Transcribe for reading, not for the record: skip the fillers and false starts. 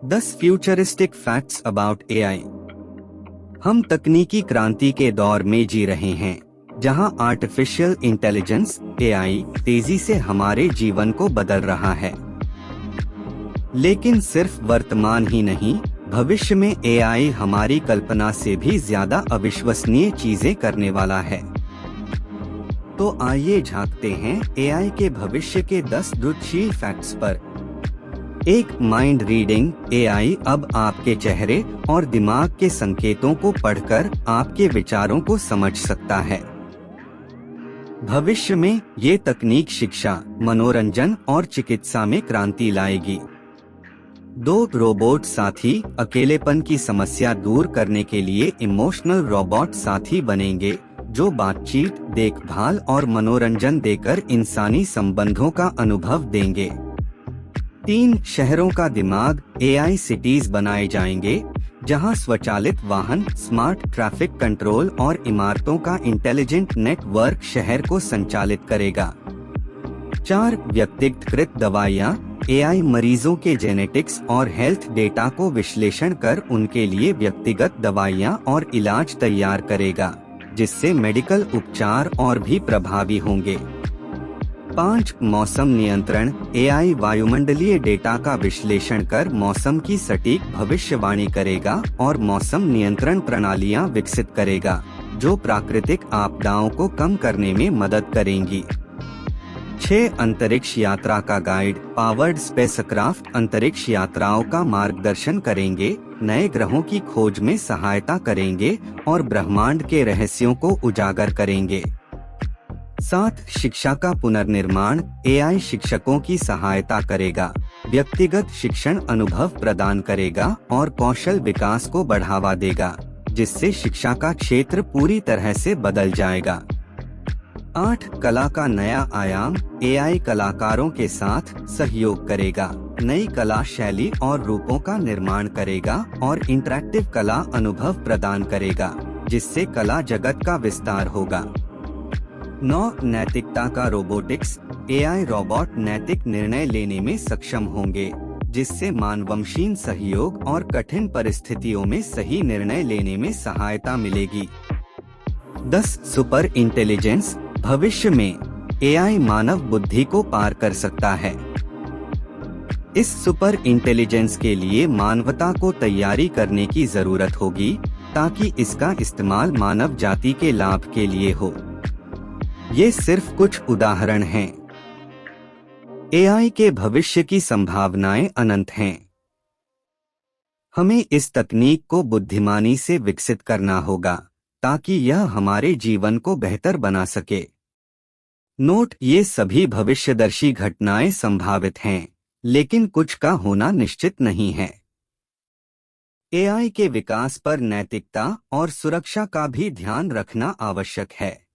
10 futuristic facts about AI. हम तकनीकी क्रांति के दौर में जी रहे हैं, जहां आर्टिफिशियल इंटेलिजेंस एआई तेजी से हमारे जीवन को बदल रहा है। लेकिन सिर्फ वर्तमान ही नहीं, भविष्य में एआई हमारी कल्पना से भी ज्यादा अविश्वसनीय चीजें करने वाला है। तो आइए झांकते हैं एआई के भविष्य के 10 द्रुतशील फैक्ट्स पर। एक, माइंड रीडिंग। एआई अब आपके चेहरे और दिमाग के संकेतों को पढ़कर आपके विचारों को समझ सकता है। भविष्य में ये तकनीक शिक्षा, मनोरंजन और चिकित्सा में क्रांति लाएगी। 2, रोबोट साथी। अकेलेपन की समस्या दूर करने के लिए इमोशनल रोबोट साथी बनेंगे, जो बातचीत, देखभाल और मनोरंजन देकर इंसानी संबंधों का अनुभव देंगे। 3, शहरों का दिमाग। एआई सिटीज बनाए जाएंगे, जहां स्वचालित वाहन, स्मार्ट ट्रैफिक कंट्रोल और इमारतों का इंटेलिजेंट नेटवर्क शहर को संचालित करेगा। 4, व्यक्तिगत दवाइयां। एआई मरीजों के जेनेटिक्स और हेल्थ डेटा को विश्लेषण कर उनके लिए व्यक्तिगत दवाइयां और इलाज तैयार करेगा, जिससे मेडिकल उपचार और भी प्रभावी होंगे। 5, मौसम नियंत्रण। एआई वायुमंडलीय डेटा का विश्लेषण कर मौसम की सटीक भविष्यवाणी करेगा और मौसम नियंत्रण प्रणालियां विकसित करेगा, जो प्राकृतिक आपदाओं को कम करने में मदद करेंगी। 6, अंतरिक्ष यात्रा का गाइड। पावर्ड स्पेसक्राफ्ट अंतरिक्ष यात्राओं का मार्गदर्शन करेंगे, नए ग्रहों की खोज में सहायता करेंगे और ब्रह्मांड के रहस्यों को उजागर करेंगे। 7, शिक्षा का पुनर्निर्माण। एआई शिक्षकों की सहायता करेगा, व्यक्तिगत शिक्षण अनुभव प्रदान करेगा और कौशल विकास को बढ़ावा देगा, जिससे शिक्षा का क्षेत्र पूरी तरह से बदल जाएगा। 8, कला का नया आयाम। एआई कलाकारों के साथ सहयोग करेगा, नई कला शैली और रूपों का निर्माण करेगा और इंटरैक्टिव कला अनुभव प्रदान करेगा, जिससे कला जगत का विस्तार होगा। 9, नैतिकता का रोबोटिक्स। एआई रोबोट नैतिक निर्णय लेने में सक्षम होंगे, जिससे मानवमशीन सहयोग और कठिन परिस्थितियों में सही निर्णय लेने में सहायता मिलेगी। 10, सुपर इंटेलिजेंस। भविष्य में एआई मानव बुद्धि को पार कर सकता है। इस सुपर इंटेलिजेंस के लिए मानवता को तैयारी करने की जरूरत होगी, ताकि इसका इस्तेमाल मानव जाति के लाभ के लिए हो। ये सिर्फ कुछ उदाहरण हैं। एआई के भविष्य की संभावनाएं अनंत हैं। हमें इस तकनीक को बुद्धिमानी से विकसित करना होगा, ताकि यह हमारे जीवन को बेहतर बना सके। नोट: ये सभी भविष्यदर्शी घटनाएं संभावित हैं, लेकिन कुछ का होना निश्चित नहीं है। एआई के विकास पर नैतिकता और सुरक्षा का भी ध्यान रखना आवश्यक है।